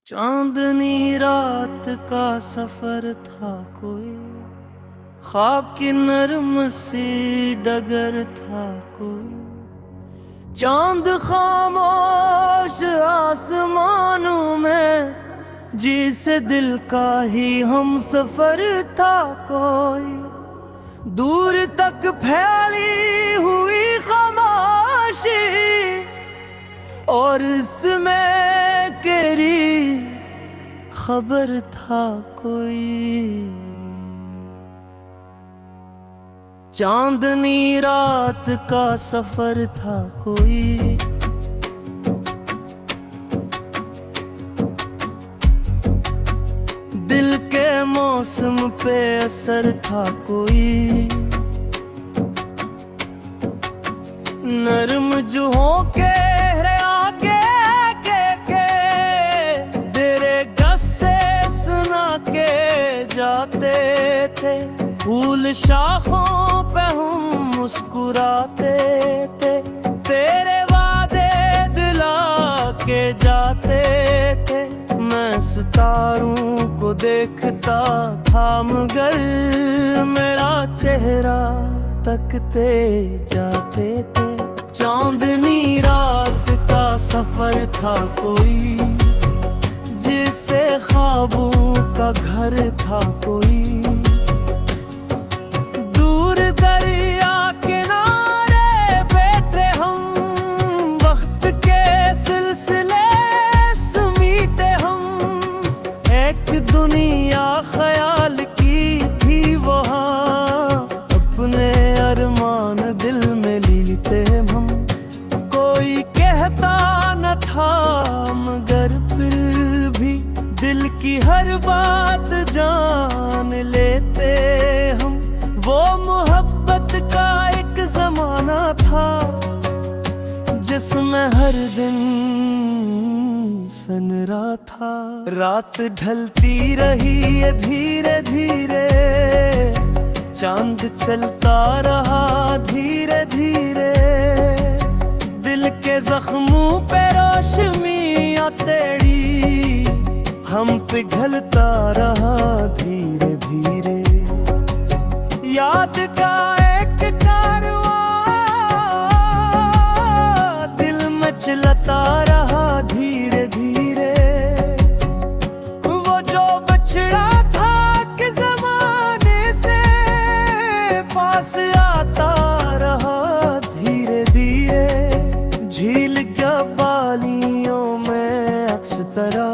चांदनी रात का सफर था कोई, ख्वाब की नर्म सी डगर था कोई। चांद खामोश आसमानों में, जिसे दिल का ही हम सफर था कोई। दूर तक फैली हुई खामोशी और इसमें केरी खबर था कोई। चांदनी रात का सफर था कोई, दिल के मौसम पे असर था कोई। नरम जुहों के आगे के तेरे गस्से सुना के जाते थे। फूल शाखों पे हम मुस्कुराते थे, तेरे वादे दिला के जाते थे। मैं सितारों को देखता था मगर मेरा चेहरा तकते जाते थे। चांदनी रात का सफर था कोई, जिसे ख्वाबों का घर था कोई। दूर दरिया किनारे बैठे हम, वक्त के सिलसिले समीटे हम। एक दुनिया ख्याल की थी वहाँ, अपने अरमान दिल में लीते हम। कोई कहता न था मगर फिर भी दिल की हर बात जान लेते हम। वो मोहब्बत का एक जमाना था, जिसमें हर दिन सनरा था। रात ढलती रही है धीरे धीरे, चांद चलता रहा धीरे धीरे। दिल के जख्मों पे रोशनियां तेरी, हम पिघलता रहा धीरे धीरे। याद का एक कारवां दिल में चलता रहा धीरे धीरे। वो जो बछड़ा था कि ज़माने से पास आता रहा धीरे धीरे। झील क्या बालियों में अक्स तरह,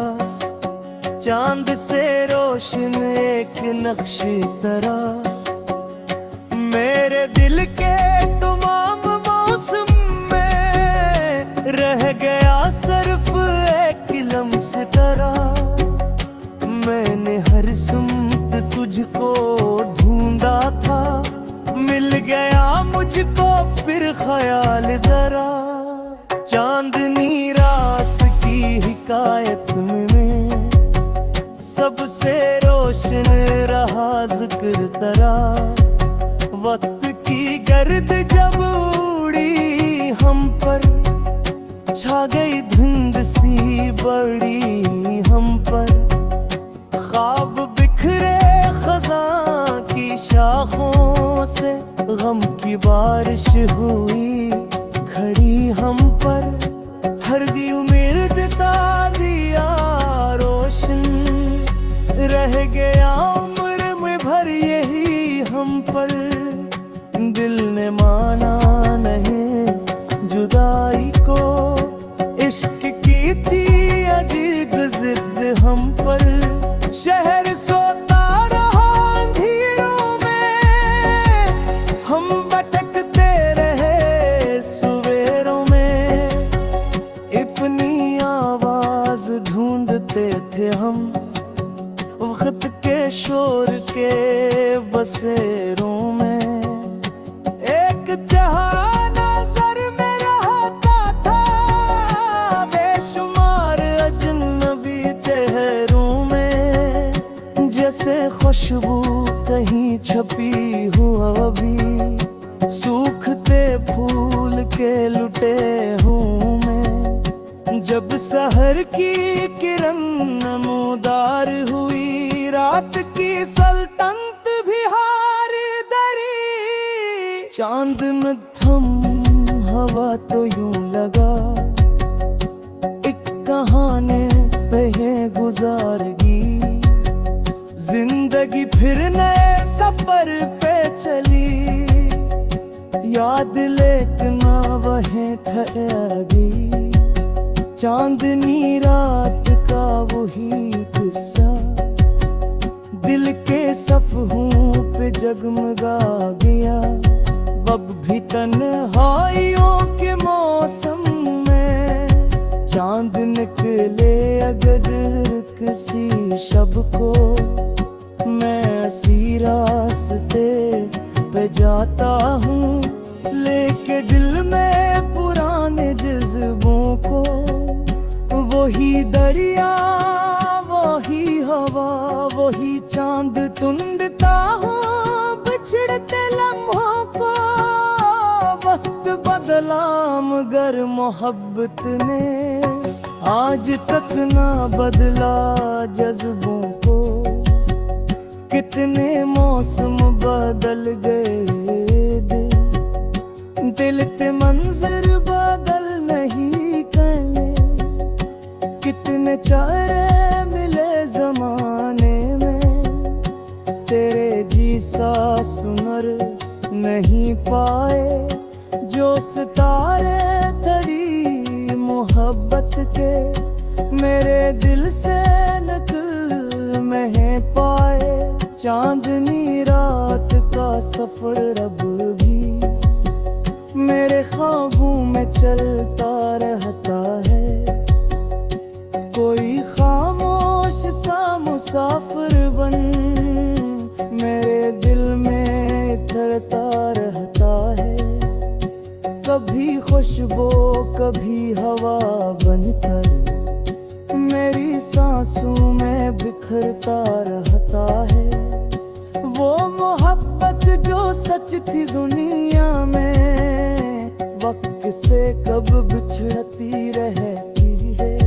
चांद से रोशन एक नक्श तरह। मेरे दिल के तमाम मौसम में रह गया सिर्फ एक लम्स तरह। मैंने हर सुमत तुझको ढूंढा था, मिल गया मुझको फिर ख्याल दरा। चांदनी रात की हिकायत में सबसे रोशन रहा जिक्र तेरा। वक्त की गर्द जब उड़ी हम पर, छा गई धुंध सी बड़ी हम पर। ख्वाब बिखरे खज़ां की शाखों से, गम की बारिश हुई खड़ी हम पर। हर दी उम्मीद ता दिया रोशन, रह गया उम्र में भर यही हम पर। दिल ने माना नहीं जुदाई को, इश्क की थी अजीब जिद हम पर। शहर सोता रहा अंधेरों में, हम भटकते रहे सवेरों में। अपनी आवाज ढूंढते थे हम, वक्त के शोर के बसेरों में। एक चेहरा नजर में रहता था, बेशुमार अजनबी चेहरों में। जैसे खुशबू कहीं छपी हो अभी, सूखते फूल के लुटे हूँ मैं। जब सहर की किरण सल्तनत भी हार दरी। चांद में थम हवा तो यूं लगा, एक कहानी पे है गुजारगी। जिंदगी फिर नए सफर पे चली, याद लेटना वहीं ठहरेगी। चांदनी रात का वही किस्सा दिल के सफ़हों पे जगमगा गया। अब भी तन्हाइयों के मौसम में चांद निकले अगर किसी शब को, मैं ऐसी रास्ते पे जाता हूँ लेके दिल में पुराने जज्बों को। वही दरिया वही हवा वही चांद तुंडता हूँ बिछड़ते लम्हों को। वक्त बदला मगर मोहब्बत ने आज तक ना बदला जज्बों को। कितने मौसम बदल गए दिल ते मंजर बदल नहीं करने। कितने चारे मिले जमाने में, तेरे जीसा सुनर नहीं पाए जो सितारे तरी मोहब्बत के। मेरे दिल से नकल में पाए चांदनी रात का सफर अब भी मेरे ख्वाबों में चलता रहता है। कोई खामोश सा मुसाफिर बन मेरे दिल में उतरता रहता है। कभी खुशबू कभी हवा बनकर मेरी सांसों में बिखरता रहता है। वो मोहब्बत जो सच थी दुनिया में वक्त से कब बिछड़ती रहती है।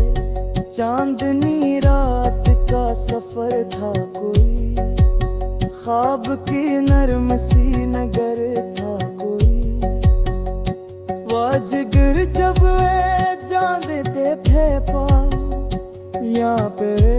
चांदनी रात का सफर था कोई, ख्वाब की नरम सी नगर था कोई। वाजगर जब वे जान देते थे पा यहाँ पे